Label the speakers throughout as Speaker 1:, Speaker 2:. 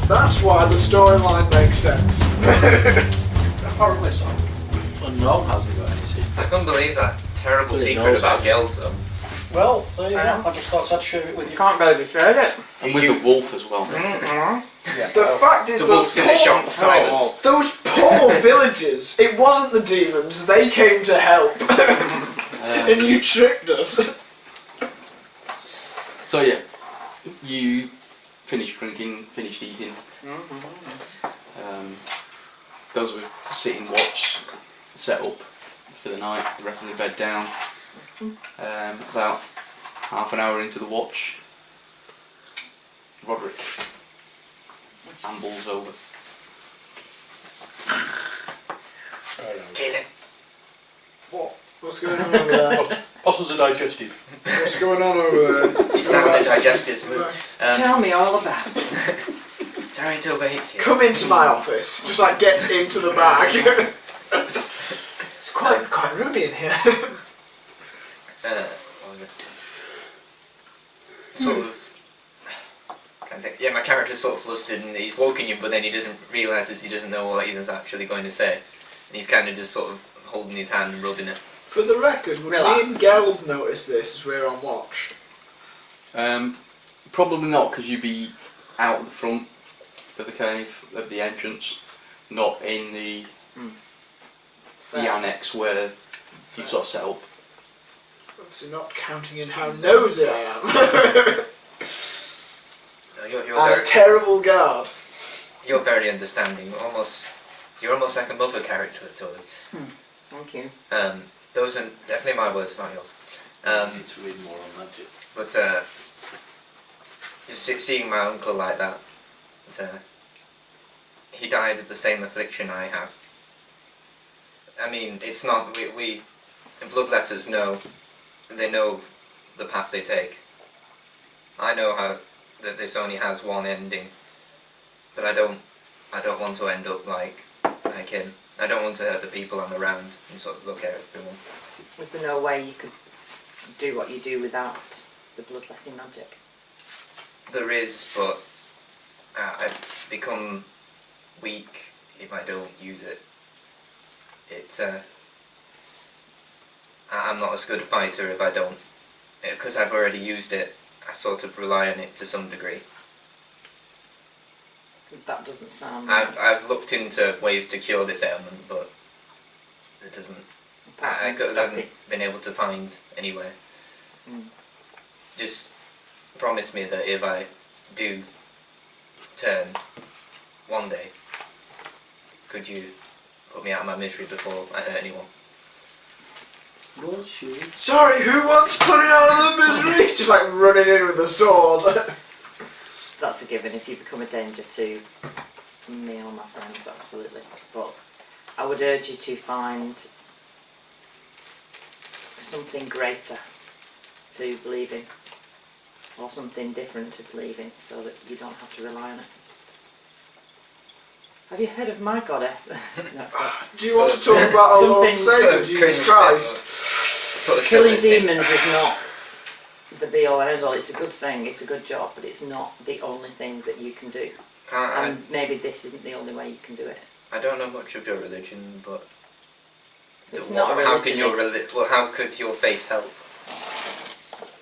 Speaker 1: That's why the storyline makes sense.
Speaker 2: Apparently so.
Speaker 3: Well, no, hasn't got any secret.
Speaker 4: I can't believe that terrible
Speaker 3: Well, it
Speaker 4: secret
Speaker 3: knows
Speaker 4: about
Speaker 3: it.
Speaker 4: Gelds, though.
Speaker 2: Well, there you go. I just thought I'd share it with you.
Speaker 5: Can't really trade it.
Speaker 6: And with the wolf as well.
Speaker 2: Yeah,
Speaker 1: The fact is,
Speaker 4: The wolf's gonna shock silence.
Speaker 1: those poor villagers, it wasn't the demons, they came to help. And you tricked us.
Speaker 6: So yeah, you finished drinking, finished eating. Those were sitting watch, set up for the night, the rest of the bed down. About half an hour into the watch, Roderick ambles over.
Speaker 4: Caleb.
Speaker 1: What's going on over there?
Speaker 2: Puzzles are digestive.
Speaker 1: What's going on over there?
Speaker 4: You sound like digestives mood.
Speaker 5: Tell me all about it.
Speaker 4: Sorry to wake you.
Speaker 1: Come into my office. Just like gets into the bag. It's quite roomy in here.
Speaker 4: What was it? Sort of. Yeah, my character's sort of flustered and he's woken you, but then he doesn't realise he doesn't know what he's actually going to say. And he's kind of just sort of holding his hand and rubbing it.
Speaker 1: For the record, would me and Geld notice this as we're on watch?
Speaker 6: Probably not, because you'd be out the front of the cave, of the entrance, not in the annex where you've sort of set up.
Speaker 1: Obviously not counting in how nosy I am.
Speaker 4: You're
Speaker 1: And a terrible guard.
Speaker 4: You're very understanding. You're almost like a mother character to us.
Speaker 5: Thank you.
Speaker 4: Those are definitely my words, not yours.
Speaker 3: I need to read more on magic.
Speaker 4: But just seeing my uncle like that, he died of the same affliction I have. I mean, it's not, we bloodletters know, they know the path they take. I know that this only has one ending, but I don't want to end up like him. I don't want to hurt the people I'm around and sort of look at everyone.
Speaker 5: Was there no way you could do what you do without the bloodletting magic?
Speaker 4: There is, but I become weak if I don't use it. I'm not as good a fighter if I don't. Because I've already used it, I sort of rely on it to some degree.
Speaker 5: That doesn't sound right.
Speaker 4: I've looked into ways to cure this ailment, but it doesn't. I haven't been able to find anywhere. Just promise me that if I do turn one day, could you put me out of my misery before I hurt anyone?
Speaker 3: Well, sure.
Speaker 1: Sorry, who wants putting out of the misery? Just like running in with a sword.
Speaker 5: That's a given. If you become a danger to me or my friends, absolutely. But I would urge you to find something greater to believe in, or something different to believe in, so that you don't have to rely on it. Have you heard of my goddess? No,
Speaker 1: Do you want to talk about our Lord and Saviour, Jesus Christ?
Speaker 5: killing demons is not the be all and end all. It's a good thing, it's a good job, but it's not the only thing that you can do. And maybe this isn't the only way you can do it.
Speaker 4: I don't know much of your religion, but
Speaker 5: It's not a religion.
Speaker 4: How could your faith help?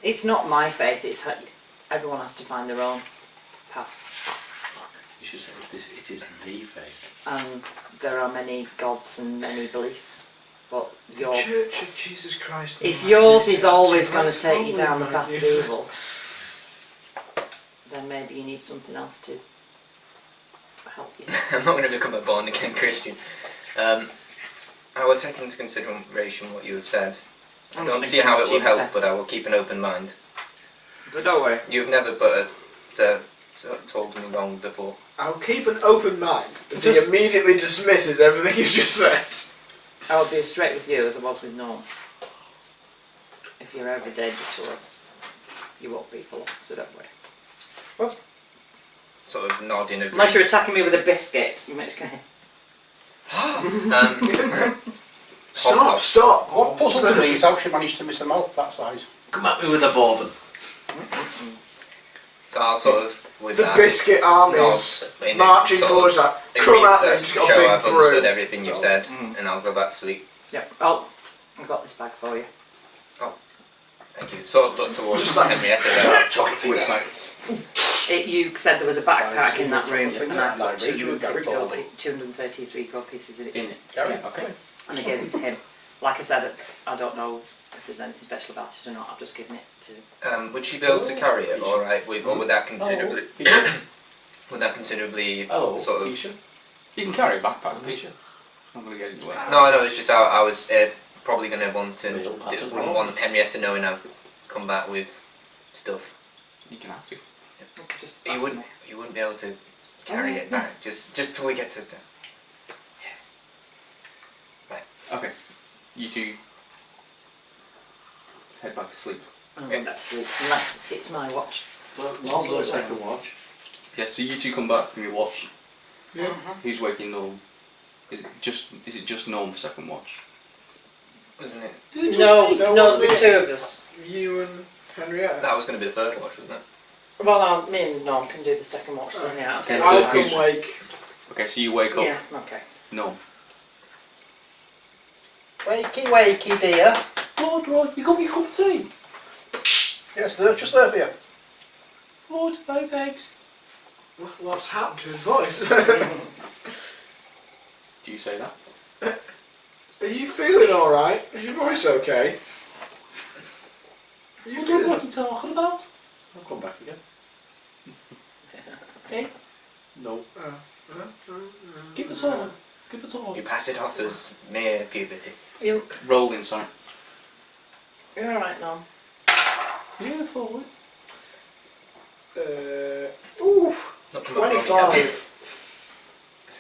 Speaker 5: It's not my faith. It's everyone has to find their own path.
Speaker 3: You should say it is the faith.
Speaker 5: And there are many gods and many beliefs. But yours,
Speaker 1: Church of Jesus Christ.
Speaker 5: if yours is always going to take you down the path of evil, then maybe you need something else to help you.
Speaker 4: I'm not going to become a born again Christian. I will take into consideration what you have said. I don't see how it will help, but I will keep an open mind.
Speaker 5: But don't worry.
Speaker 4: You've never told me wrong before.
Speaker 1: I'll keep an open mind as he immediately dismisses everything you've just said.
Speaker 5: I will be as straight with you as I was with Norm. If you're ever a danger to us, you won't be for long, so don't worry. Well,
Speaker 4: Sort of nodding.
Speaker 5: unless you're attacking me with a biscuit, in which case.
Speaker 1: Stop!
Speaker 2: What puzzle to me is how she managed to miss a mouth that size.
Speaker 3: Come at me with a bourbon.
Speaker 4: So I'll sort of, with
Speaker 1: The
Speaker 4: that,
Speaker 1: biscuit armies.
Speaker 4: nod
Speaker 1: marching
Speaker 4: sort
Speaker 1: forwards
Speaker 4: of
Speaker 1: like, come
Speaker 4: agreed
Speaker 1: at me,
Speaker 4: that
Speaker 1: just got a
Speaker 4: show
Speaker 1: big
Speaker 4: I've understood
Speaker 1: broom.
Speaker 4: everything you've said, and I'll go back to sleep.
Speaker 5: Yep. Oh, I've got this bag for you.
Speaker 4: Thank you. Sort of look towards
Speaker 1: Just like-
Speaker 4: Henrietta there.
Speaker 3: Chocolate finger bag.
Speaker 5: You said there was a backpack in that room, and I
Speaker 2: Like
Speaker 5: put
Speaker 2: Rachel and Gary told me.
Speaker 5: 233 gold pieces in it,
Speaker 6: In it.
Speaker 2: Gary?
Speaker 6: Yeah, okay.
Speaker 5: and I gave it to him. Like I said, I don't know if there's anything special about it or not. I've just given it to.
Speaker 4: Would she be able to carry it, all right? Or would that considerably,
Speaker 6: Oh,
Speaker 4: sort of?
Speaker 6: you can carry a backpack, Peter. I'm going to get anywhere.
Speaker 4: No, I know. It's just I was probably going to want to.
Speaker 3: Real pattern.
Speaker 4: Wouldn't want Henrietta knowing I've come back with stuff.
Speaker 6: You can ask it.
Speaker 5: Just
Speaker 4: You wouldn't be able to carry it back. Just till we get to the.
Speaker 6: Okay. You two head back to sleep.
Speaker 5: I'm going back to sleep, unless it's my watch.
Speaker 3: Niall's got a second watch.
Speaker 6: Yeah, so you two come back from your watch.
Speaker 1: Yeah.
Speaker 6: Who's waking Norm? Is it just Norm for second watch?
Speaker 4: Wasn't it?
Speaker 5: No,
Speaker 1: No,
Speaker 5: no,
Speaker 1: wasn't
Speaker 5: the
Speaker 1: it?
Speaker 5: two of us.
Speaker 1: You and Henrietta.
Speaker 4: That was going to be the third watch, wasn't it?
Speaker 5: Well, me and Norm can do the second watch then, yeah.
Speaker 6: Okay,
Speaker 1: I'll
Speaker 6: so
Speaker 1: come
Speaker 6: who's-
Speaker 1: wake.
Speaker 6: Okay, so you wake up.
Speaker 5: Yeah, okay.
Speaker 6: Norm.
Speaker 2: Wakey, wakey, dear.
Speaker 3: Lord, right, you got me a cup of tea?
Speaker 2: Yes, they're just there for you.
Speaker 3: Lord, no thanks.
Speaker 1: What's happened to his voice?
Speaker 6: Do you say that?
Speaker 1: Are you feeling alright? Is your voice okay? Are you
Speaker 3: What are
Speaker 1: feeling...
Speaker 3: you talking about? I'll come back again. Eh? No. Keep it on. Keep it on.
Speaker 4: You pass it off as mere puberty.
Speaker 6: Roll insight.
Speaker 5: You're alright, Norm.
Speaker 3: Yeah, forward.
Speaker 1: Ooh,
Speaker 4: Not from a mommy,
Speaker 1: 25.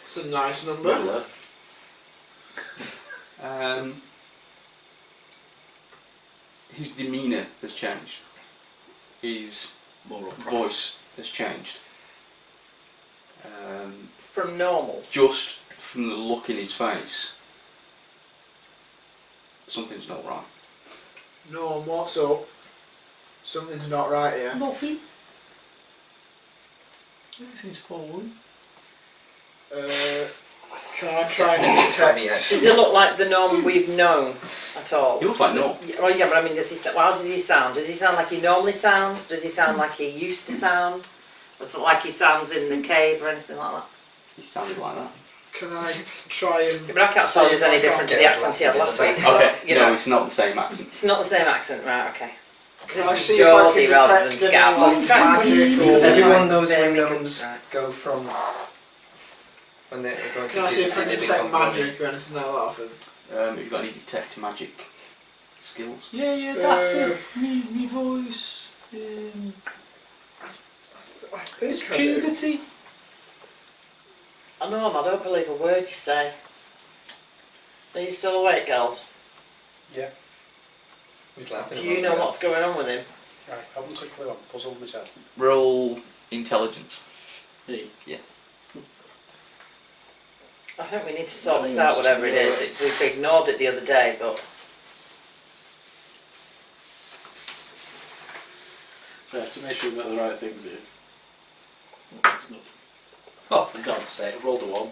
Speaker 1: It's a nice number.
Speaker 3: Well,
Speaker 6: His demeanour has changed. His
Speaker 3: more up.
Speaker 6: voice has changed.
Speaker 5: From normal.
Speaker 6: Just from the look in his face, something's not right.
Speaker 1: No, what's up? Something's not right here.
Speaker 3: Nothing. Everything's forward.
Speaker 1: Can I try and detect?
Speaker 5: Does he look like the Norm we've known at all?
Speaker 6: He looks like Norm.
Speaker 5: Well, yeah, but I mean, how does he sound? Does he sound like he normally sounds? Does he sound like he used to sound? It's not like he sounds in the cave or anything like that.
Speaker 6: He sounded like that.
Speaker 1: Can I try and...
Speaker 5: Yeah, but I can't tell if it's any different to the accent he had last week. So,
Speaker 6: Okay,
Speaker 5: you
Speaker 6: no,
Speaker 5: know,
Speaker 6: it's not the same accent.
Speaker 5: it's not the same accent, right? Okay.
Speaker 1: Can I
Speaker 5: This
Speaker 1: see
Speaker 5: is
Speaker 1: if I
Speaker 5: Geordie
Speaker 1: can
Speaker 5: rather than
Speaker 1: detect
Speaker 5: Scav.
Speaker 1: any magic or...
Speaker 4: Everyone knows when
Speaker 5: Birmingham.
Speaker 4: gnomes
Speaker 5: Right.
Speaker 4: go from when they're going
Speaker 1: Can I see if I
Speaker 4: puberty,
Speaker 1: can
Speaker 4: they
Speaker 1: detect
Speaker 4: become
Speaker 1: magic or anything like that of him?
Speaker 6: Have you got any detect magic skills?
Speaker 3: Yeah, that's it. Me voice.
Speaker 1: I think
Speaker 3: It's
Speaker 1: I do.
Speaker 3: puberty.
Speaker 5: I know him, I don't believe a word you say. Are you still awake, Geld?
Speaker 2: Yeah.
Speaker 4: He's laughing.
Speaker 5: Do you know what's going on with him?
Speaker 2: Right, I haven't a clue. I'm puzzled myself.
Speaker 6: Roll intelligence.
Speaker 5: I think we need to sort this out, whatever it is. We've ignored it the other day, but
Speaker 3: We have to make sure we've got the right things here. Oh, for God's sake, I rolled a 1.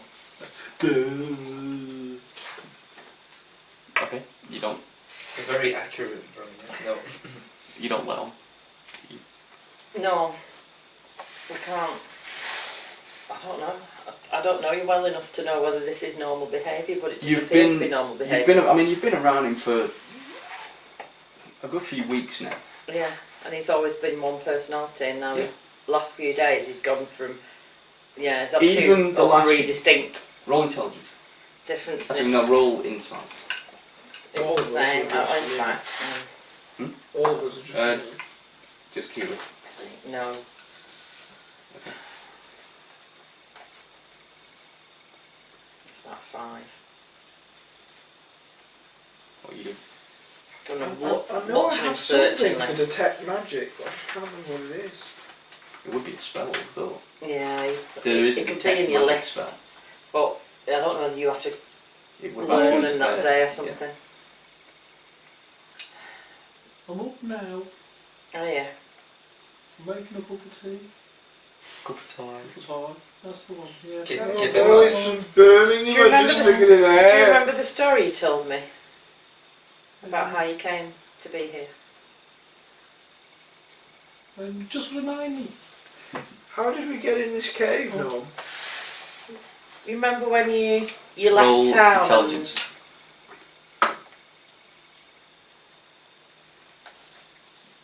Speaker 6: Okay. You don't.
Speaker 4: It's a very accurate rolling. No.
Speaker 6: You don't let on.
Speaker 5: no, we can't. I don't know. I don't know you well enough to know whether this is normal behaviour, but it doesn't appear to be normal behaviour.
Speaker 6: You've been around him for a good few weeks now.
Speaker 5: Yeah, and he's always been one personality, and now his last few days he's gone from he's had
Speaker 6: Even
Speaker 5: two
Speaker 6: the
Speaker 5: or
Speaker 6: last-
Speaker 5: three distinct
Speaker 6: Roll intelligence.
Speaker 5: differences.
Speaker 6: Actually, no, roll insight.
Speaker 5: It's
Speaker 1: All
Speaker 5: the
Speaker 1: of us
Speaker 5: same.
Speaker 1: are just
Speaker 5: Oh, insight.
Speaker 1: All of us are just...
Speaker 6: Uh, Just keep it.
Speaker 5: See, no.
Speaker 6: Okay.
Speaker 5: It's about 5.
Speaker 6: What are you doing?
Speaker 5: Don't know
Speaker 1: I
Speaker 5: what.
Speaker 1: know I
Speaker 5: Watching him
Speaker 1: have something
Speaker 5: searchingly.
Speaker 1: for detect magic, but I just can't remember what it is.
Speaker 6: It would be a spell, though.
Speaker 5: Yeah,
Speaker 6: There is a
Speaker 5: it'll be
Speaker 6: detect
Speaker 5: in your
Speaker 6: magic
Speaker 5: list.
Speaker 6: spell.
Speaker 5: But I don't know whether you have to
Speaker 6: It would
Speaker 5: learn
Speaker 6: be
Speaker 5: in that day or something.
Speaker 3: I'm up now.
Speaker 5: Oh yeah.
Speaker 3: I'm making a cup of tea.
Speaker 6: Cup of time.
Speaker 3: That's the one, yeah.
Speaker 4: Keep
Speaker 1: Oh,
Speaker 4: it
Speaker 1: boys
Speaker 4: on.
Speaker 1: from Birmingham
Speaker 5: Do you
Speaker 1: are
Speaker 5: remember
Speaker 1: just
Speaker 5: the-
Speaker 1: thinking of
Speaker 5: Do you
Speaker 1: there.
Speaker 5: remember the story you told me about how you came to be here?
Speaker 3: Just remind me.
Speaker 1: How did we get in this cave,
Speaker 3: Oh.
Speaker 1: Norm?
Speaker 5: You remember when you left
Speaker 6: Roll
Speaker 5: town?
Speaker 6: intelligence.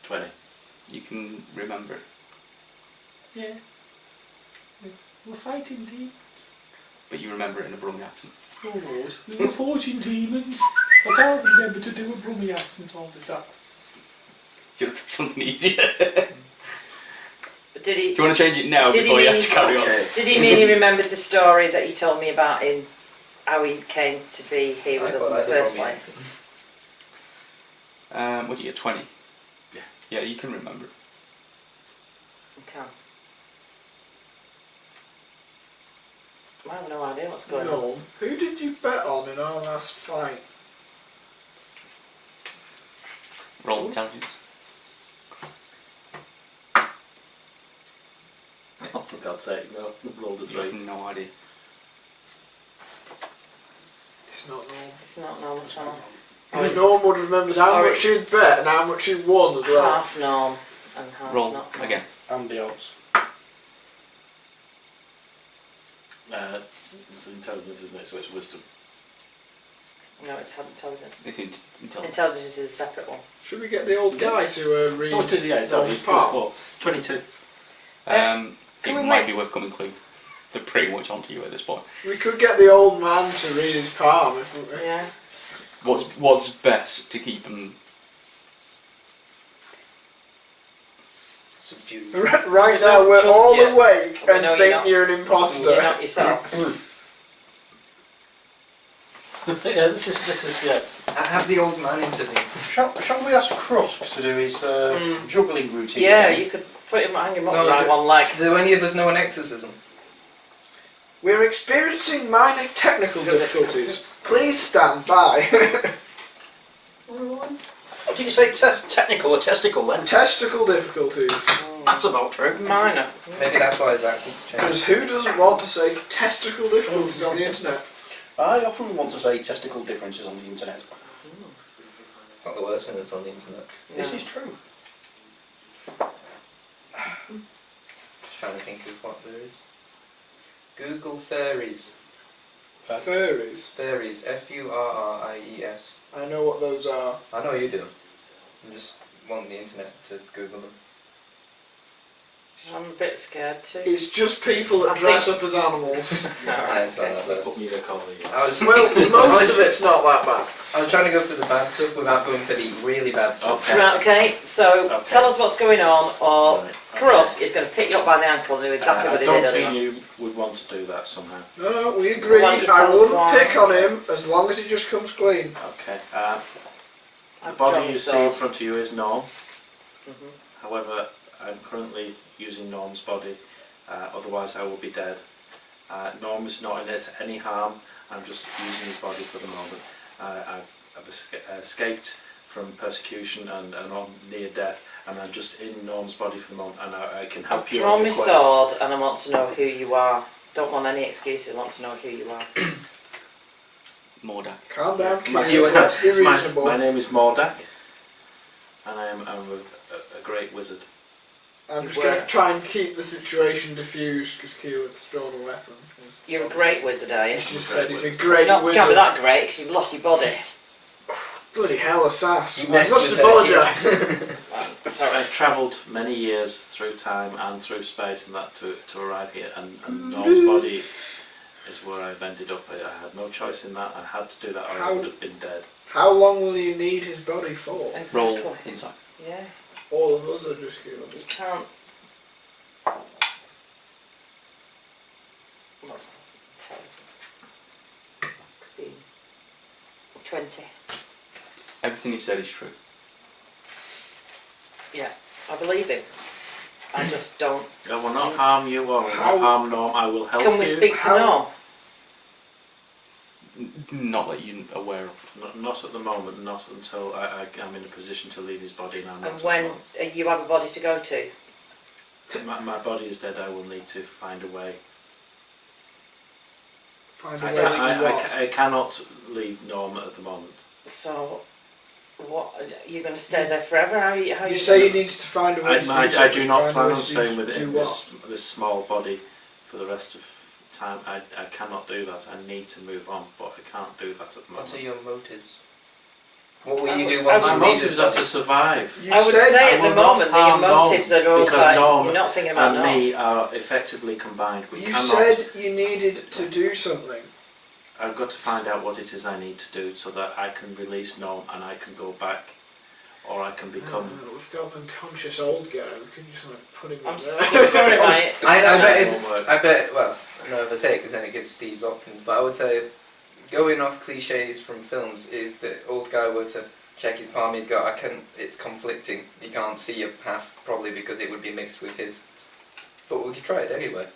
Speaker 3: 20.
Speaker 6: You can remember it,
Speaker 3: Yeah. We're fighting demons.
Speaker 6: but you remember it in a Brummie accent.
Speaker 3: Oh Lord. We were forging demons. I can't remember to do a Brummie accent all the time.
Speaker 6: Should have picked something easier.
Speaker 5: But did he?
Speaker 6: Do you want to change it now
Speaker 5: Did
Speaker 6: before
Speaker 5: he
Speaker 6: you have
Speaker 5: mean-
Speaker 6: to carry on?
Speaker 3: Okay.
Speaker 5: Did he mean he remembered the story that you told me about in how he came to be here with
Speaker 4: I
Speaker 5: us in
Speaker 4: thought
Speaker 5: the
Speaker 4: I did
Speaker 5: first
Speaker 4: wrong,
Speaker 5: place?
Speaker 6: What did you get? 20.
Speaker 3: Yeah.
Speaker 6: Yeah, you can remember it.
Speaker 5: Okay. I have no idea what's going on.
Speaker 1: Norm, who did you bet on in our last fight?
Speaker 6: Roll intelligence.
Speaker 3: Oh, for God's sake, no. Rolled a
Speaker 6: You
Speaker 3: 3.
Speaker 6: have no idea.
Speaker 1: It's not Norm.
Speaker 5: It's not normal at all.
Speaker 1: Because Norm would have remembered how
Speaker 5: or
Speaker 1: much
Speaker 5: it's-
Speaker 1: he'd bet and how much he'd won as well.
Speaker 5: Half norm and half
Speaker 6: Roll
Speaker 5: not norm.
Speaker 6: again.
Speaker 2: And the odds.
Speaker 3: It's intelligence, isn't it? So it's wisdom.
Speaker 5: No, it's intelligence.
Speaker 6: It's intelligence.
Speaker 5: Intelligence is a separate one.
Speaker 1: Should we get the old guy to read?
Speaker 3: Oh, it is, yeah, it's only
Speaker 1: Norm's
Speaker 3: plus
Speaker 1: palm?
Speaker 3: 4. 22.
Speaker 5: Can
Speaker 6: It
Speaker 5: we
Speaker 6: might
Speaker 5: wait?
Speaker 6: be worth coming clean. They're pretty much onto you at this point.
Speaker 1: We could get the old man to read his palm if we...
Speaker 5: Yeah.
Speaker 6: What's best to keep them?
Speaker 4: Subdued.
Speaker 1: Right
Speaker 5: We
Speaker 1: now
Speaker 5: don't
Speaker 1: we're
Speaker 5: trust
Speaker 1: all
Speaker 5: you.
Speaker 1: awake
Speaker 5: We
Speaker 1: and
Speaker 5: know
Speaker 1: think
Speaker 5: you're not.
Speaker 1: you're an imposter.
Speaker 5: You're not yourself.
Speaker 3: Yeah, this is, yes.
Speaker 4: Have the old man intervene.
Speaker 2: Shall we ask Krusk to do his juggling routine?
Speaker 5: Yeah,
Speaker 2: again?
Speaker 5: you could put him, hang him up
Speaker 4: No,
Speaker 5: by
Speaker 4: do-
Speaker 5: one leg.
Speaker 4: Do any of us know an exorcism?
Speaker 1: We're experiencing minor technical difficulties. Please stand by.
Speaker 2: Did you say technical or testicle then?
Speaker 1: Testicle difficulties.
Speaker 2: That's about true.
Speaker 5: Minor.
Speaker 4: Maybe that's why his accent's changed.
Speaker 1: Because who doesn't want to say testicle difficulties on the internet?
Speaker 2: I often want to say testicle differences on the internet.
Speaker 4: It's not the worst thing that's on the internet.
Speaker 2: This is true.
Speaker 4: Just trying to think of what there is. Google fairies.
Speaker 1: Furries.
Speaker 4: Fairies. F-U-R-R-I-E-S.
Speaker 1: I know what those are.
Speaker 4: I know you do. You just want the internet to Google them.
Speaker 5: I'm a bit scared too.
Speaker 1: It's just people that
Speaker 5: I
Speaker 1: dress
Speaker 5: think-
Speaker 1: up as animals.
Speaker 4: Ah, it's not that bad.
Speaker 3: Put me in a collar, yeah.
Speaker 4: I was,
Speaker 1: Well, most of it's not that bad.
Speaker 4: I was trying to go for the bad stuff without going for the really bad stuff.
Speaker 3: Okay.
Speaker 5: Right, okay, so
Speaker 3: Okay.
Speaker 5: tell us what's going on, or
Speaker 3: Right, okay.
Speaker 5: Krusk is going to pick you up by the ankle and do exactly what
Speaker 3: I
Speaker 5: he
Speaker 3: don't
Speaker 5: did
Speaker 3: think
Speaker 5: earlier.
Speaker 3: you would want to do that somehow.
Speaker 1: No, we agreed.
Speaker 5: Why don't you
Speaker 1: I
Speaker 5: tell us
Speaker 1: wouldn't
Speaker 5: why?
Speaker 1: pick on him as long as he just comes clean.
Speaker 3: Okay. The
Speaker 5: I've
Speaker 3: body
Speaker 5: drawn
Speaker 3: you
Speaker 5: the
Speaker 3: see in
Speaker 5: sword.
Speaker 3: front of you is Norm.
Speaker 5: Mhm.
Speaker 3: However, I'm currently using Norm's body, otherwise I will be dead. Norm is not in it any harm, I'm just using his body for the moment. I've escaped from persecution and on near death, and I'm just in Norm's body for the moment, and I can help
Speaker 5: I've
Speaker 3: you
Speaker 5: drawn
Speaker 3: on
Speaker 5: my
Speaker 3: your quest.
Speaker 5: sword and I want to know who you are. Don't want any excuses, I want to know who you are.
Speaker 6: Mordak.
Speaker 1: Calm down,
Speaker 4: My-
Speaker 1: kids. Let's be reasonable.
Speaker 3: My name is Mordak, and I'm a great wizard.
Speaker 1: I'm just going to try and keep the situation diffused because Keelan's drawn a weapon.
Speaker 5: You're a great wizard, are you?
Speaker 1: He just said he's a great
Speaker 5: Not,
Speaker 1: wizard.
Speaker 5: can't be that great because you've lost your body.
Speaker 1: Bloody hell, a sass.
Speaker 4: You
Speaker 1: I
Speaker 4: messed
Speaker 1: must
Speaker 4: with her.
Speaker 1: apologise.
Speaker 5: Sorry.
Speaker 3: I've travelled many years through time and through space and that to arrive here, and Norm's body is where I've ended up. I had no choice in that. I had to do that or I
Speaker 1: How-
Speaker 3: would have been dead.
Speaker 1: How long will you need his body for?
Speaker 6: Roll
Speaker 5: Exactly.
Speaker 6: inside.
Speaker 5: Yeah,
Speaker 1: All of us are just Keelan.
Speaker 5: you can't. What's 16. 20.
Speaker 6: Everything you said is true.
Speaker 5: Yeah, I believe him. I just don't.
Speaker 3: I will not harm you or I will
Speaker 1: How-
Speaker 3: not harm Norm. I will help
Speaker 5: Can we
Speaker 3: you.
Speaker 5: speak to
Speaker 1: How-
Speaker 5: Norm?
Speaker 6: Not that you're aware of.
Speaker 3: Not at the moment, not until I'm in a position to leave his body. And I'm not
Speaker 5: And
Speaker 3: at the
Speaker 5: when
Speaker 3: moment.
Speaker 5: you have a body to go to?
Speaker 3: My body is dead. I will need to find a way.
Speaker 1: Find a way to do what?
Speaker 3: I cannot leave Norm at the moment.
Speaker 5: So, what? You're going to stay there forever? How
Speaker 1: You say you needed to find a way to do
Speaker 3: I
Speaker 1: something,
Speaker 3: do not
Speaker 1: find a
Speaker 3: plan
Speaker 1: way
Speaker 3: on
Speaker 1: to
Speaker 3: staying
Speaker 1: do
Speaker 3: within
Speaker 1: what?
Speaker 3: this small body for the rest of time. I cannot do that. I need to move on, but I can't do that at the
Speaker 4: What
Speaker 3: moment.
Speaker 4: are your motives? What will you do
Speaker 5: I
Speaker 4: once
Speaker 3: My
Speaker 4: you leave
Speaker 3: motives
Speaker 4: this
Speaker 3: are to
Speaker 4: body?
Speaker 3: survive.
Speaker 1: You
Speaker 5: I would
Speaker 1: said
Speaker 5: say
Speaker 3: I
Speaker 5: at the
Speaker 3: will not
Speaker 5: moment that your
Speaker 3: harm Norm,
Speaker 5: motives are all
Speaker 3: because
Speaker 5: like,
Speaker 3: Norm
Speaker 5: you're not thinking about
Speaker 3: and
Speaker 5: Norm.
Speaker 3: me are effectively combined. We
Speaker 1: you
Speaker 3: cannot.
Speaker 1: said you needed to do something.
Speaker 3: I've got to find out what it is I need to do so that I can release Norm and I can go back, or I can become.
Speaker 1: We've got an unconscious old guy. We can just like put him in
Speaker 5: I'm
Speaker 1: there.
Speaker 5: sorry, mate.
Speaker 4: I bet, well, no, I say it because then it gives Steve's options, but I would say, going off cliches from films, if the old guy were to check his palm, he'd go, it's conflicting, you can't see a path, probably because it would be mixed with his. But we could try it anyway.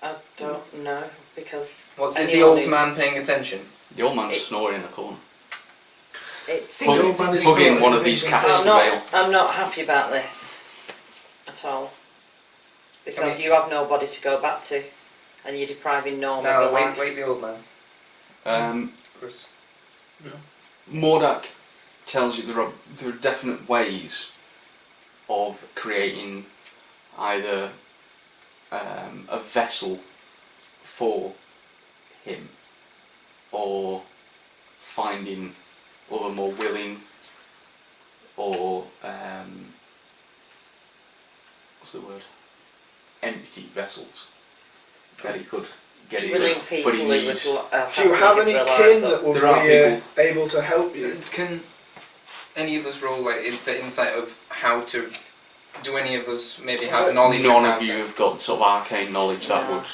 Speaker 5: I don't know, because...
Speaker 4: Is the old man paying attention?
Speaker 6: The old man's snoring in the corner.
Speaker 5: It's...
Speaker 6: Hugging one of these cats to bail.
Speaker 5: I'm not happy about this at all. Because you have nobody to go back to, and you're depriving Norm of
Speaker 4: No,
Speaker 5: a life.
Speaker 4: wait the old man. Chris.
Speaker 6: Mordak tells you there are definite ways of creating either a vessel for him, or finding other more willing, or what's the word? Empty vessels that he could get
Speaker 5: Willing
Speaker 6: into.
Speaker 5: people
Speaker 6: But he
Speaker 5: who would
Speaker 6: needs.
Speaker 1: Do you have any kin that would
Speaker 6: There are
Speaker 1: be able to help you?
Speaker 4: Can any of us roll for insight of how to... Do any of us maybe have knowledge
Speaker 6: None
Speaker 4: of how
Speaker 6: of you
Speaker 4: to...
Speaker 6: have got sort of arcane knowledge that would.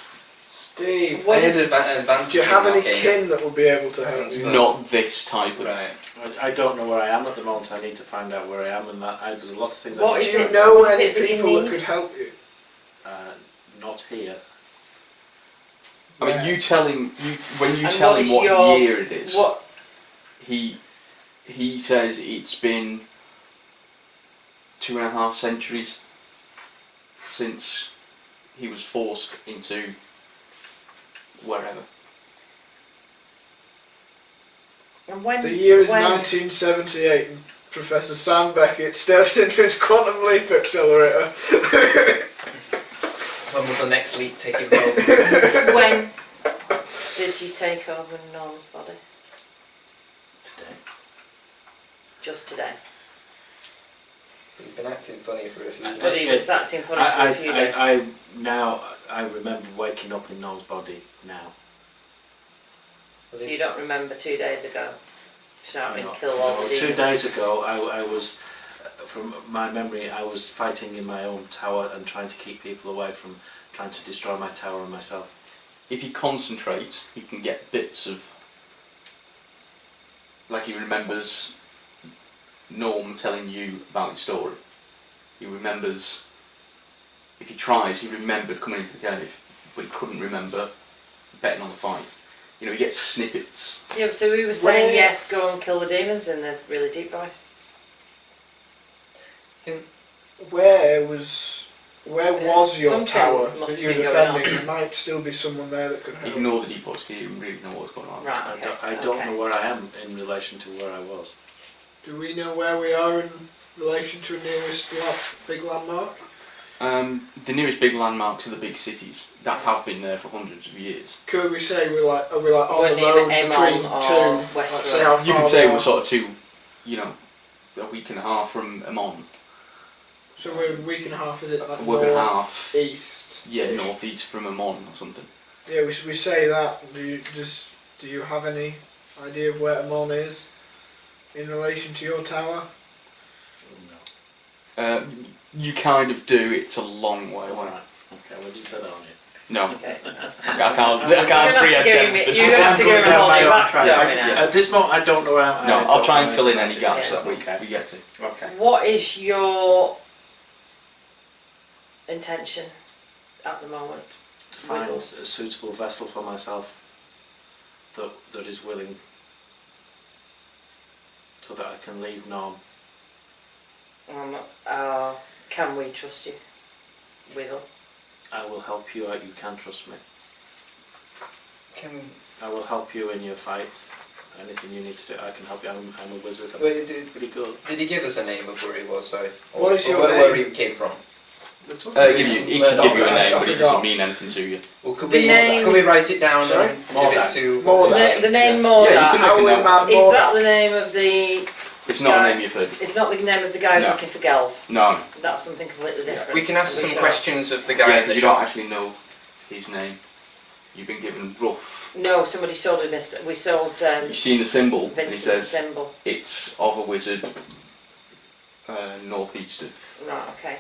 Speaker 1: Steve,
Speaker 5: What
Speaker 4: There's
Speaker 5: is-
Speaker 4: an advantage.
Speaker 1: do you have
Speaker 4: in
Speaker 1: any
Speaker 4: arcane.
Speaker 1: kin that would be able to help
Speaker 4: That's
Speaker 1: you?
Speaker 4: right.
Speaker 6: Not this type of.
Speaker 4: Right.
Speaker 3: I don't know where I am at the moment. I need to find out where I am, and there's a lot of things.
Speaker 5: What
Speaker 3: I
Speaker 1: Do
Speaker 5: is
Speaker 1: you
Speaker 5: it-
Speaker 1: know
Speaker 5: is
Speaker 1: any
Speaker 5: it that you
Speaker 1: people that
Speaker 5: need?
Speaker 1: could help you?
Speaker 3: Not here.
Speaker 6: I mean, you tell him. When you
Speaker 5: And
Speaker 6: tell
Speaker 5: what
Speaker 6: him
Speaker 5: is
Speaker 6: what
Speaker 5: your-
Speaker 6: year it is,
Speaker 5: What?
Speaker 6: he says it's been 2.5 centuries since he was forced into wherever.
Speaker 5: And when...
Speaker 1: The year is
Speaker 5: when-
Speaker 1: 1978 and Professor Sam Beckett steps into his quantum leap accelerator.
Speaker 4: When will the next leap take him home?
Speaker 5: When did you take over Norm's body?
Speaker 3: Today.
Speaker 5: Just today.
Speaker 4: He's been acting funny for a few
Speaker 5: But he was acting funny for a few days.
Speaker 3: I remember waking up in Noel's body now.
Speaker 5: So you don't remember 2 days ago shouting
Speaker 3: No,
Speaker 5: kill all
Speaker 3: no,
Speaker 5: the demons?
Speaker 3: 2 days ago, I was, from my memory, I was fighting in my own tower and trying to keep people away from trying to destroy my tower and myself.
Speaker 6: If he concentrates, he can get bits of. Like he remembers Norm telling you about his story. He remembers. If he tries, he remembered coming into the cave, but he couldn't remember betting on the fight. You know, he gets snippets.
Speaker 5: Yeah, so we were saying
Speaker 1: Where-
Speaker 5: yes, go and kill the demons in the really deep voice.
Speaker 1: Where was your
Speaker 5: Something
Speaker 1: tower
Speaker 5: must
Speaker 1: that you were
Speaker 5: be going on.
Speaker 1: defending? There might still be someone there that could help.
Speaker 6: Ignore the deep voice, 'cause you really know what's going on.
Speaker 5: Right, okay.
Speaker 3: I don't know where I am in relation to where I was.
Speaker 1: Do we know where we are in relation to a nearest big landmark?
Speaker 6: The nearest big landmarks are the big cities that have been there for hundreds of years.
Speaker 1: Could we say are we like on
Speaker 5: We're
Speaker 1: the
Speaker 5: near
Speaker 1: road
Speaker 5: Aemon
Speaker 1: between
Speaker 5: or
Speaker 1: two?
Speaker 5: West
Speaker 1: Let's say how
Speaker 6: You
Speaker 1: far
Speaker 6: could say
Speaker 1: we
Speaker 6: we're
Speaker 1: are.
Speaker 6: sort of a week and a half from Amon.
Speaker 1: So we're a week and a half. Is it like
Speaker 6: A week and a half.
Speaker 1: east?
Speaker 6: Yeah, northeast from Amon or something.
Speaker 1: Yeah, we say that. Do you have any idea of where Amon is in relation to your tower?
Speaker 3: No.
Speaker 6: You kind of do. It's a long way away.
Speaker 3: Alright. Okay, well, you said that on it.
Speaker 6: No,
Speaker 5: Okay.
Speaker 6: I can't preempt everything.
Speaker 5: You're going to have to give him a whole new backstory now.
Speaker 3: At this moment, I don't know where I am.
Speaker 6: No, I'll try and fill in any gaps
Speaker 5: Yeah.
Speaker 6: that we get to.
Speaker 3: Okay.
Speaker 5: What is your intention at the moment?
Speaker 3: To find a
Speaker 5: us.
Speaker 3: suitable vessel for myself that is willing, so that I can leave Norm.
Speaker 5: Can we trust you? with us.
Speaker 3: I will help you out. You can trust me.
Speaker 4: Can
Speaker 3: I will help you in your fights. Anything you need to do, I can help you. I'm a wizard. I'm
Speaker 4: Wait, did
Speaker 3: pretty good.
Speaker 4: he give us a name of where he was? Sorry.
Speaker 1: What is your
Speaker 4: where
Speaker 1: name?
Speaker 4: he came from?
Speaker 6: He can give you a name, but it
Speaker 1: forgot.
Speaker 6: doesn't mean anything to you.
Speaker 4: Well, could
Speaker 5: The
Speaker 4: we
Speaker 5: name-
Speaker 4: can we write it down
Speaker 1: Sorry?
Speaker 4: and give it to
Speaker 1: Mordak.
Speaker 5: The name Mordak,
Speaker 6: Yeah, you can
Speaker 1: Howling
Speaker 6: make a
Speaker 1: Man
Speaker 6: note.
Speaker 5: is that
Speaker 1: Mordak.
Speaker 5: the name of the...
Speaker 6: It's not a name you've heard.
Speaker 5: It's not the name of the guy who's
Speaker 6: No.
Speaker 5: looking for Geld.
Speaker 6: No,
Speaker 5: That's something completely different.
Speaker 4: We can ask
Speaker 5: Are we
Speaker 4: some
Speaker 5: sure?
Speaker 4: questions of the guy
Speaker 6: yeah,
Speaker 4: in the
Speaker 6: you don't
Speaker 4: shop.
Speaker 6: actually know his name. You've been given rough.
Speaker 5: No, somebody sold him this. We sold
Speaker 6: You've seen the symbol, and it
Speaker 5: Vincent's
Speaker 6: says
Speaker 5: symbol.
Speaker 6: it's of a wizard northeast of.
Speaker 5: Right, okay.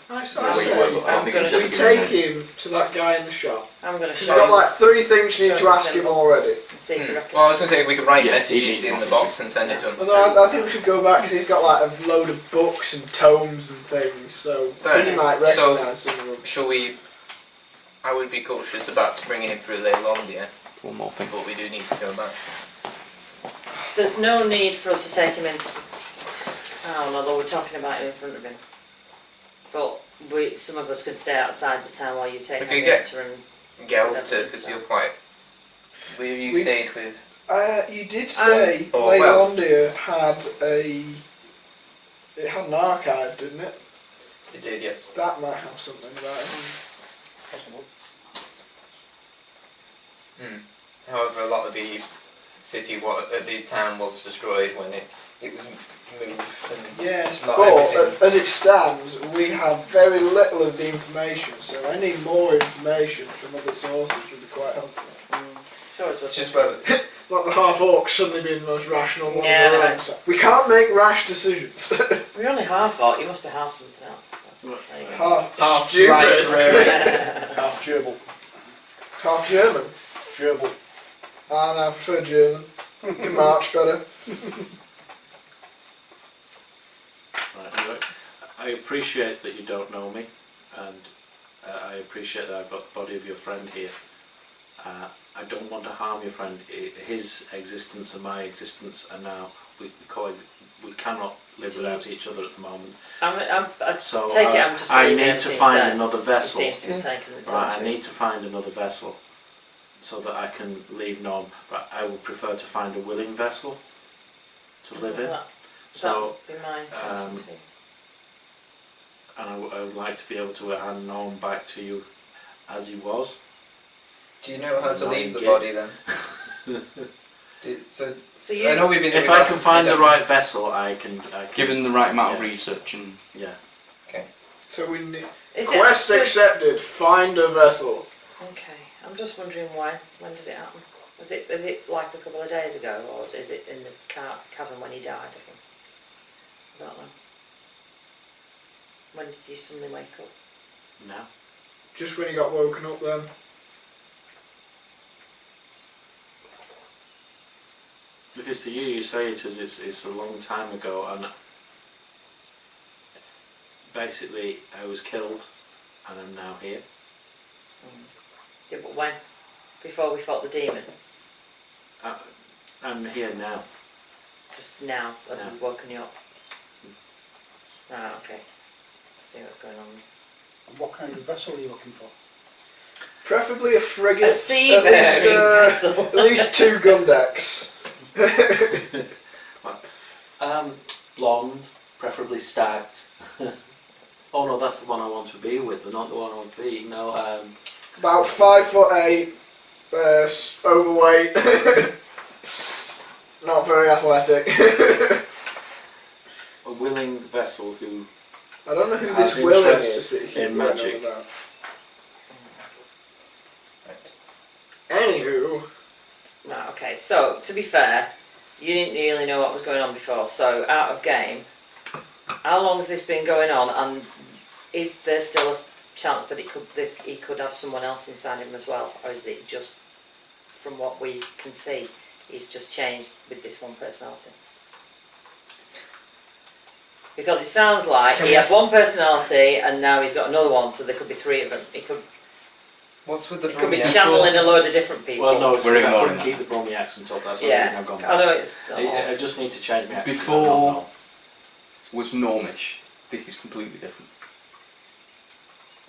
Speaker 1: I
Speaker 6: where
Speaker 1: say,
Speaker 6: you were, but I don't
Speaker 5: I'm
Speaker 6: think
Speaker 5: gonna-
Speaker 6: it's
Speaker 1: we
Speaker 6: ever given a
Speaker 1: take
Speaker 6: name.
Speaker 1: him to that guy in the shop.
Speaker 5: I'm going to
Speaker 1: He's
Speaker 5: show
Speaker 1: got
Speaker 5: him
Speaker 1: like 3 things you need to
Speaker 5: Show
Speaker 1: ask him
Speaker 5: symbol.
Speaker 1: already.
Speaker 5: and see if you reckon.
Speaker 4: Well, I was going to say we could write
Speaker 6: Yeah,
Speaker 4: messages
Speaker 6: he-
Speaker 4: in the box and send it to him.
Speaker 1: Well, no, I think we should go back because he's got like a load of books and tomes and things, so
Speaker 4: Right.
Speaker 1: he might
Speaker 4: So-
Speaker 1: recognise some of them.
Speaker 4: Shall we? I would be cautious about bringing him through Leylandia,
Speaker 6: One more thing.
Speaker 4: but we do need to go back.
Speaker 5: There's no need for us to take him into town, although we're talking about him in front of him. But some of us can stay outside the town while you take
Speaker 4: We
Speaker 5: him
Speaker 4: could get-
Speaker 5: to and...
Speaker 4: Geld, because you're quite. Where have you
Speaker 1: We-
Speaker 4: stayed with?
Speaker 1: You did say
Speaker 4: oh, well.
Speaker 1: Leylandia had it had an archive, didn't it?
Speaker 4: You did, yes.
Speaker 1: That might have something about it.
Speaker 2: Possible.
Speaker 4: However, a lot of the the town was destroyed when it was moved. And
Speaker 1: Yes,
Speaker 4: not
Speaker 1: but
Speaker 4: everything.
Speaker 1: as it stands, we have very little of the information, so any more information from other sources would be quite helpful.
Speaker 5: Sure, it's
Speaker 4: It's just
Speaker 5: whether...
Speaker 4: whether
Speaker 1: Like the half orcs suddenly being the most rational one
Speaker 5: Yeah,
Speaker 1: of their own.
Speaker 5: that's-
Speaker 1: So we can't make rash decisions.
Speaker 5: We're only half orc, you must be half something else. There you go.
Speaker 1: half
Speaker 4: stupid.
Speaker 2: Half gerbil.
Speaker 1: half German.
Speaker 2: Gerbil.
Speaker 1: And I prefer German. Can march better.
Speaker 3: Right, anyway, I appreciate that you don't know me, and I appreciate that I've got the body of your friend here. I don't want to harm your friend. His existence and my existence are now, we cannot live without each other at the moment.
Speaker 5: I
Speaker 3: So
Speaker 5: take it I'm just
Speaker 3: I
Speaker 5: believing
Speaker 3: need to
Speaker 5: everything
Speaker 3: find
Speaker 5: he says.
Speaker 3: another vessel.
Speaker 5: It seems to be taken the
Speaker 3: Right, I
Speaker 5: time.
Speaker 3: need to find another vessel so that I can leave Norm, but I would prefer to find a willing vessel to live in. So,
Speaker 5: that would be my intention too.
Speaker 3: and I would like to be able to hand Norm back to you as he was.
Speaker 4: Do you know how to leave the
Speaker 3: Git.
Speaker 4: body then? So
Speaker 5: So
Speaker 4: I know we've been doing
Speaker 3: If I can
Speaker 4: lessons,
Speaker 3: find
Speaker 4: we
Speaker 3: the
Speaker 4: don't-
Speaker 3: right vessel, I can
Speaker 6: Given the right amount of
Speaker 3: Yeah.
Speaker 6: research and
Speaker 3: yeah.
Speaker 1: So we need
Speaker 5: Is it
Speaker 1: quest
Speaker 5: actually-
Speaker 1: accepted. Find a vessel.
Speaker 5: Okay, I'm just wondering why. When did it happen? Was it like a couple of days ago, or is it in the cabin when he died or something? I don't know. When did you suddenly wake up?
Speaker 3: Now.
Speaker 1: Just when he got woken up then.
Speaker 3: If it's to you, you say it as it's a long time ago, and basically I was killed, and I'm now here.
Speaker 5: Yeah, but when? Before we fought the demon?
Speaker 3: I'm here now.
Speaker 5: Just now, as
Speaker 3: Yeah.
Speaker 5: we've woken you up? Ah, okay. Let's see what's going on.
Speaker 2: And what kind of vessel are you looking for?
Speaker 1: Preferably a frigate.
Speaker 5: A
Speaker 1: at
Speaker 5: seafaring
Speaker 1: least,
Speaker 5: vessel.
Speaker 1: at least 2 gun decks.
Speaker 3: Blonde, preferably stacked. Oh no, that's the one I want to be with, but not the one I want to be. No,
Speaker 1: About 5'8", overweight. Not very athletic.
Speaker 3: a willing vessel who
Speaker 1: I don't know who
Speaker 3: Has
Speaker 1: this willing
Speaker 3: interest
Speaker 1: is that you keep
Speaker 3: in
Speaker 1: going on
Speaker 3: magic.
Speaker 1: about.
Speaker 4: Right.
Speaker 1: Anywho,
Speaker 5: Right, okay, so to be fair, you didn't really know what was going on before, so out of game, how long has this been going on, and is there still a chance that he could have someone else inside him as well, or is it just, from what we can see, he's just changed with this one personality? Because it sounds like he had one personality and now he's got another one, so there could be 3 of them.
Speaker 4: What's with the
Speaker 5: It could be
Speaker 4: Bromia?
Speaker 5: channeling a load of different people.
Speaker 3: well, no, it's
Speaker 6: We're
Speaker 3: because I
Speaker 6: ignoring
Speaker 3: couldn't keep the Brummy accent up. That's why
Speaker 5: Yeah.
Speaker 3: I've now gone back.
Speaker 5: I know it's...
Speaker 3: I just need to change my accent. 'cause I'm
Speaker 6: Before-
Speaker 3: not
Speaker 6: was Normish. This is completely different.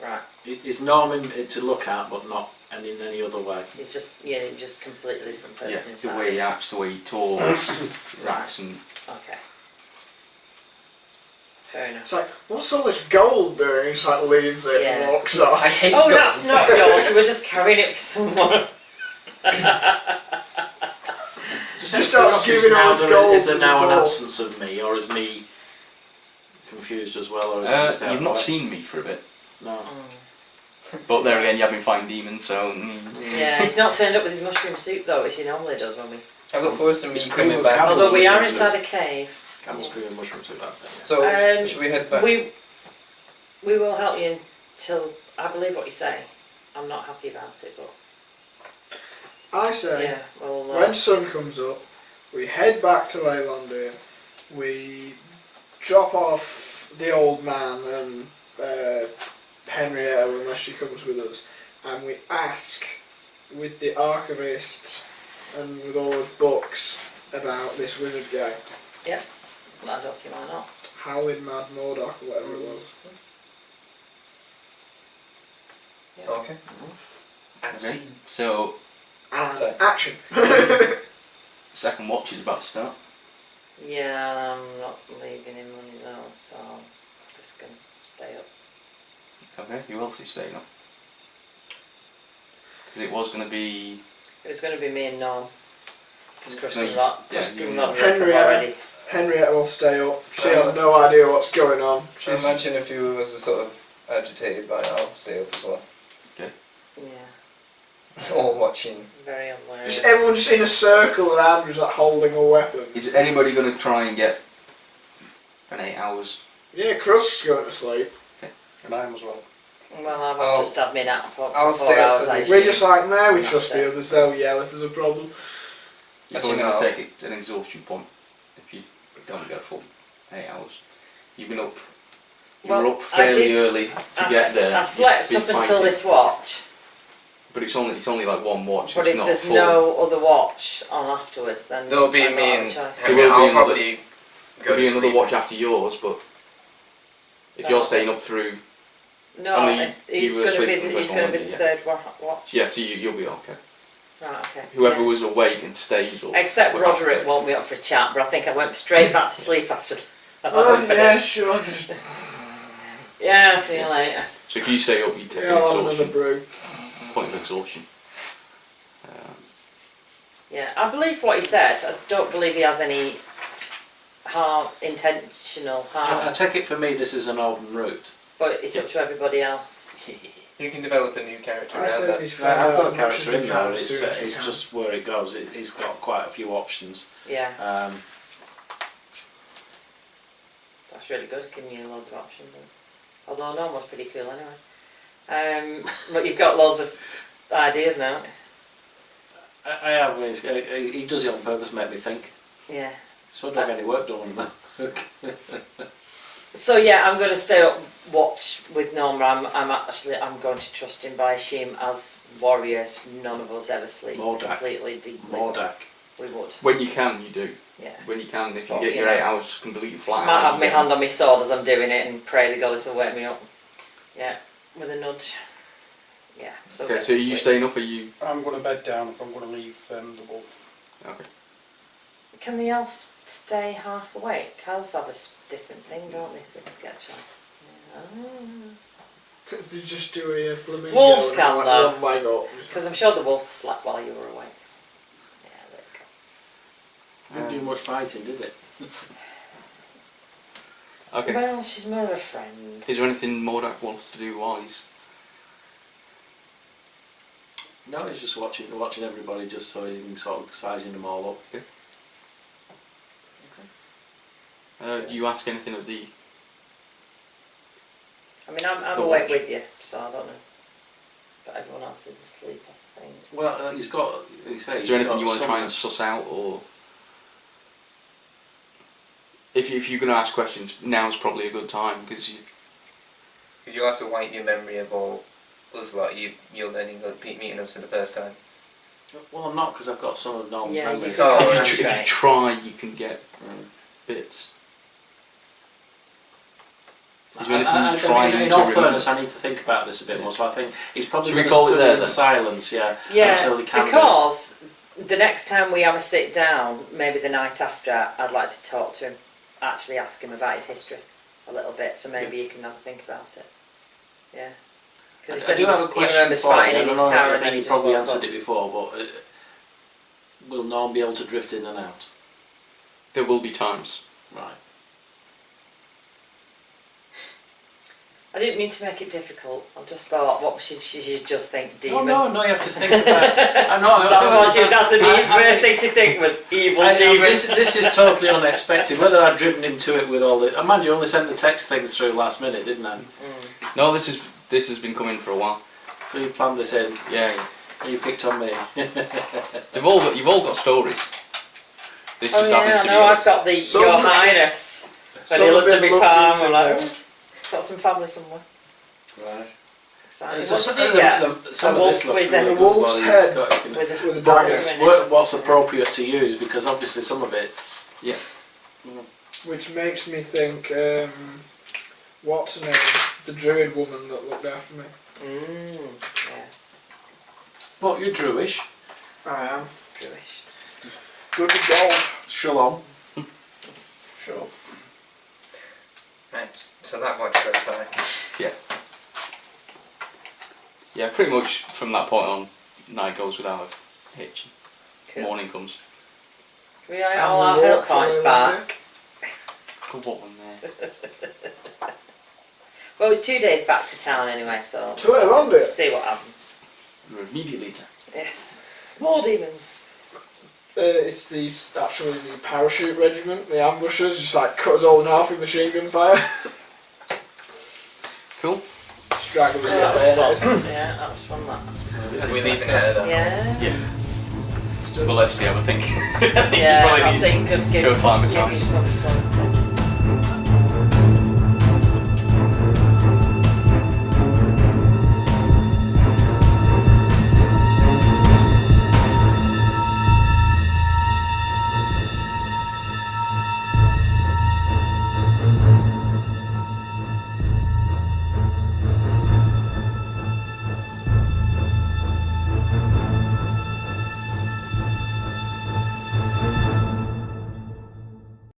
Speaker 5: Right.
Speaker 3: It's Norman to look at, but not in any other way.
Speaker 5: It's just just completely different person
Speaker 6: Yeah,
Speaker 5: inside.
Speaker 6: the way he acts, the way he talks, his accent.
Speaker 5: Okay. Fair enough.
Speaker 1: It's like, what's all this gold doing? He just like leaves it and
Speaker 5: Yeah.
Speaker 1: walks off.
Speaker 4: I hate
Speaker 5: Oh,
Speaker 4: gold.
Speaker 5: that's not yours. You were just carrying it for someone.
Speaker 1: Just starts giving all his gold
Speaker 3: Is
Speaker 1: to
Speaker 3: there
Speaker 1: the
Speaker 3: now an
Speaker 1: ball.
Speaker 3: absence of me, or is me confused as well, or is it just out
Speaker 6: You've
Speaker 3: of
Speaker 6: not
Speaker 3: the way?
Speaker 6: seen me for a bit,
Speaker 3: No.
Speaker 6: but there again, you have been fighting demons, so.
Speaker 5: Yeah, he's not turned up with his mushroom soup though, which he normally does when we.
Speaker 4: I look forward to me
Speaker 3: It's
Speaker 4: coming
Speaker 3: cool.
Speaker 4: back.
Speaker 3: Camel
Speaker 5: Although we are
Speaker 3: mushrooms
Speaker 5: inside a cave.
Speaker 3: Camel's cream and mushroom soup, that's it.
Speaker 4: So, should we head back?
Speaker 5: We will help you until I believe what you say. I'm not happy about it, but
Speaker 1: I say,
Speaker 5: yeah, well.
Speaker 1: when sun comes up, we head back to Leylandia. We drop off the old man and Henrietta, unless she comes with us, and we ask with the archivist and with all his books about this wizard guy.
Speaker 5: I don't see why not.
Speaker 1: Howling Mad Mordok, or whatever it was.
Speaker 5: Yeah.
Speaker 4: Okay.
Speaker 6: Okay. So,
Speaker 1: And
Speaker 4: So-
Speaker 1: action!
Speaker 6: second watch is about to start.
Speaker 5: Yeah, I'm not leaving him on his own, so I'm just gonna stay up.
Speaker 6: Okay, who else is staying up? Because it was going to be.
Speaker 5: It was going to be me and Norm. Because
Speaker 6: No,
Speaker 5: Kristen
Speaker 6: you-
Speaker 5: not
Speaker 6: yeah,
Speaker 5: Kristen
Speaker 6: you-
Speaker 5: not
Speaker 1: Henrietta.
Speaker 5: already.
Speaker 1: Henrietta will stay up. She has no idea what's going on.
Speaker 4: I
Speaker 1: She's
Speaker 4: imagine a few of us are sort of agitated by it. I'll stay up as well.
Speaker 5: Yeah,
Speaker 4: All watching.
Speaker 5: very unaware.
Speaker 1: just everyone just in a circle around, just like holding a weapon.
Speaker 6: Is anybody going to try and get an 8 hours?
Speaker 1: Yeah, Crusk's going to sleep.
Speaker 2: And I am as well.
Speaker 5: Well, I've
Speaker 4: I'll-
Speaker 5: just had me nap for
Speaker 4: I'll
Speaker 5: 4
Speaker 4: stay up
Speaker 5: hours.
Speaker 4: for
Speaker 5: I
Speaker 4: this.
Speaker 1: We're
Speaker 5: assume.
Speaker 1: just like, nah, we
Speaker 5: That's
Speaker 1: trust the
Speaker 5: it.
Speaker 1: others. They'll yell if there's a problem.
Speaker 6: You're
Speaker 4: Actually,
Speaker 6: probably going
Speaker 4: no.
Speaker 6: to take an exhaustion point if you don't get a full 8 hours. You've been up. You
Speaker 5: Well,
Speaker 6: were up
Speaker 5: I
Speaker 6: fairly
Speaker 5: did
Speaker 6: early to get there.
Speaker 5: I slept
Speaker 6: You've
Speaker 5: up
Speaker 6: been
Speaker 5: until
Speaker 6: fighting.
Speaker 5: this watch,
Speaker 6: But it's only like one watch.
Speaker 5: but
Speaker 6: it's
Speaker 5: if
Speaker 6: not
Speaker 5: there's
Speaker 6: full.
Speaker 5: no other watch on afterwards, then
Speaker 4: There'll be
Speaker 5: I don't
Speaker 4: me
Speaker 5: have a
Speaker 4: and
Speaker 5: choice.
Speaker 6: There will be
Speaker 4: I'll
Speaker 6: another-
Speaker 4: probably go
Speaker 6: There'll be
Speaker 4: to
Speaker 6: another
Speaker 4: sleep.
Speaker 6: watch after yours, but if you're
Speaker 5: Oh.
Speaker 6: staying up through,
Speaker 5: No,
Speaker 6: Only
Speaker 5: he's
Speaker 6: you were
Speaker 5: going to be
Speaker 6: asleep for the
Speaker 5: he's
Speaker 6: first
Speaker 5: going to
Speaker 6: one,
Speaker 5: be the
Speaker 6: yeah.
Speaker 5: third watch.
Speaker 6: yeah, so you'll be okay.
Speaker 5: Right, okay.
Speaker 6: Whoever
Speaker 5: yeah.
Speaker 6: was awake and stays up.
Speaker 5: Except
Speaker 6: will have to
Speaker 5: Roderick
Speaker 6: stay.
Speaker 5: woke me up for a chat, but I think I went straight back to sleep after.
Speaker 1: Oh, yeah, sure. Just
Speaker 5: Yeah, see you later.
Speaker 6: So if you stay up, you take
Speaker 1: yeah, I'll have
Speaker 6: an
Speaker 1: another
Speaker 6: exhaustion.
Speaker 1: brew.
Speaker 6: Point of exhaustion.
Speaker 5: Yeah, I believe what he said. I don't believe he has any intentional harm,
Speaker 3: I take it for me this is an open route.
Speaker 5: but it's up to everybody else.
Speaker 4: You can develop a new character
Speaker 1: I
Speaker 4: around
Speaker 1: said
Speaker 4: that.
Speaker 1: he's
Speaker 3: Right, I've got a
Speaker 1: as much as
Speaker 3: character
Speaker 1: we
Speaker 3: in
Speaker 1: can,
Speaker 3: there,
Speaker 1: as soon as we
Speaker 3: it's
Speaker 1: can.
Speaker 3: just where it goes. It's got quite a few options.
Speaker 5: Yeah,
Speaker 3: Um,
Speaker 5: that's really good, giving you loads of options. Although Norm was pretty cool anyway. But you've got loads of ideas now.
Speaker 3: I have, he does it on purpose, make me think.
Speaker 5: Yeah.
Speaker 3: So I don't get any work done on that.
Speaker 5: So yeah, I'm going to stay up watch with Norma. I'm going to trust him, but I assume as warriors, none of us ever sleep
Speaker 3: Mordak.
Speaker 5: completely deeply.
Speaker 3: Mordak.
Speaker 5: We would.
Speaker 6: When you can, you do.
Speaker 5: Yeah.
Speaker 6: When you can, if you
Speaker 5: Well,
Speaker 6: get your
Speaker 5: yeah.
Speaker 6: 8 hours completely
Speaker 5: I
Speaker 6: flat
Speaker 5: might
Speaker 6: out,
Speaker 5: have
Speaker 6: you
Speaker 5: my
Speaker 6: get-
Speaker 5: hand on my sword as I'm doing it and pray the goddess will wake me up. Yeah, with a nudge. Yeah. So
Speaker 6: Okay,
Speaker 5: get
Speaker 6: so
Speaker 5: some
Speaker 6: are you
Speaker 5: sleep.
Speaker 6: staying up, or are you...
Speaker 2: I'm going to bed down if I'm going to leave the wolf.
Speaker 6: Okay.
Speaker 5: Can the elf stay half awake? Elves have a different thing, don't they? If they get a chance.
Speaker 1: They just do a flamingo.
Speaker 5: Wolves
Speaker 1: and
Speaker 5: can,
Speaker 1: like
Speaker 5: though.
Speaker 1: one leg up.
Speaker 5: Because I'm sure the wolf slept while you were awake. Yeah, there you
Speaker 3: Didn't do much fighting, did it?
Speaker 5: go.
Speaker 6: Okay.
Speaker 5: Well, she's more of a friend.
Speaker 6: Is there anything Mordak wants to do while he's...
Speaker 3: No, he's just watching everybody just so he can sort of sizing them all up.
Speaker 6: do you ask anything of the...
Speaker 5: I mean, I'm
Speaker 6: The
Speaker 5: awake
Speaker 6: watch.
Speaker 5: with you, so I don't know. But everyone else is asleep, I think.
Speaker 3: Well, he's got.
Speaker 6: Is there anything you want to try and suss out, or... If you're going to ask questions, now's probably a good time, because you...
Speaker 4: Because you'll have to wipe your memory of all us lot you're learning, meeting us for the first time.
Speaker 3: Well, I'm not because I've got some of Norm's
Speaker 5: Yeah, you
Speaker 3: memories.
Speaker 5: can't.
Speaker 4: Oh,
Speaker 6: if you try, you can get bits. Is there anything trying
Speaker 3: in
Speaker 6: to
Speaker 3: all
Speaker 6: remember?
Speaker 3: fairness, I need to think about this a bit more. So I think he's probably
Speaker 6: Should we
Speaker 3: going to
Speaker 6: call it
Speaker 3: study
Speaker 6: there
Speaker 3: in
Speaker 6: then?
Speaker 3: silence,
Speaker 5: Yeah,
Speaker 3: until he can.
Speaker 5: because the next time we have a sit down, maybe the night after, I'd like to talk to him, actually ask him about his history a little bit, so maybe you can have a think about it. Yeah. Because
Speaker 3: I do have a question
Speaker 5: he remembers
Speaker 3: for you.
Speaker 5: fighting
Speaker 3: I
Speaker 5: in
Speaker 3: don't
Speaker 5: his
Speaker 3: know,
Speaker 5: tower
Speaker 3: I
Speaker 5: and then
Speaker 3: think
Speaker 5: he
Speaker 3: you
Speaker 5: just
Speaker 3: probably
Speaker 5: woke
Speaker 3: answered
Speaker 5: up.
Speaker 3: it before, but will Norm be able to drift in and out?
Speaker 6: There will be times.
Speaker 3: Right.
Speaker 5: I didn't mean to make it difficult. I just thought, what should she just think? Demon.
Speaker 3: No, you have to think about it. I know.
Speaker 5: That's the first thing she think was evil demon.
Speaker 3: This is totally unexpected. Whether I'd driven into it with all the... Mind you, only sent the text things through last minute, didn't I?
Speaker 6: No, this has been coming for a while.
Speaker 3: So you planned this in,
Speaker 6: Yeah.
Speaker 3: and you picked on me.
Speaker 6: You've all got stories. This
Speaker 5: Oh
Speaker 6: just happens
Speaker 5: yeah,
Speaker 6: to
Speaker 5: I
Speaker 6: be
Speaker 5: know.
Speaker 6: yours.
Speaker 5: I've got the
Speaker 1: Some-
Speaker 5: Your Highness. When
Speaker 1: some
Speaker 5: he looked
Speaker 1: have
Speaker 5: at me
Speaker 1: been
Speaker 5: palm,
Speaker 1: looked
Speaker 5: I'm like,
Speaker 1: into.
Speaker 5: got some family somewhere.
Speaker 3: Right.
Speaker 5: Exciting.
Speaker 3: So
Speaker 5: What did you get?
Speaker 3: some
Speaker 5: A
Speaker 3: of this
Speaker 5: wolf
Speaker 3: looks
Speaker 5: with
Speaker 3: really
Speaker 5: a
Speaker 3: good.
Speaker 1: wolf's
Speaker 3: while you've
Speaker 1: head
Speaker 3: got it, you know.
Speaker 5: With a
Speaker 1: With a dagger.
Speaker 3: Yes,
Speaker 5: Yes.
Speaker 3: what's appropriate to use, because obviously some of it's...
Speaker 1: Which makes me think, what's her name? The druid woman that looked after me.
Speaker 5: Yeah.
Speaker 3: What, you're Druish?
Speaker 1: I am.
Speaker 5: Jewish.
Speaker 1: Good with gold.
Speaker 3: Shalom.
Speaker 1: Sure.
Speaker 4: Right, so that watch goes by.
Speaker 6: Yeah, pretty much from that point on, night goes without a hitch.
Speaker 5: Cool.
Speaker 6: Morning comes.
Speaker 5: We are
Speaker 1: And
Speaker 5: all
Speaker 1: we
Speaker 5: our hit
Speaker 1: walk
Speaker 5: points
Speaker 1: around
Speaker 5: back.
Speaker 6: Good one there.
Speaker 5: Well, it's 2 days back to town anyway, so
Speaker 1: To it around it.
Speaker 5: see what happens.
Speaker 6: You're immediately
Speaker 5: Yes. More demons.
Speaker 1: It's actually the parachute regiment, the ambushers, just like cut us all in half with machine gun fire.
Speaker 6: cool.
Speaker 1: Skragger was
Speaker 5: Yeah,
Speaker 1: bayoneted.
Speaker 5: Yeah, that was fun. That.
Speaker 4: Are we leaving it at that?
Speaker 5: Yeah.
Speaker 6: Yeah.
Speaker 1: Just-
Speaker 6: Well, let's see. I would think.
Speaker 5: Yeah,
Speaker 6: Probably
Speaker 5: I
Speaker 6: needs
Speaker 5: think could give
Speaker 6: to a climate
Speaker 5: you
Speaker 6: challenge.
Speaker 5: some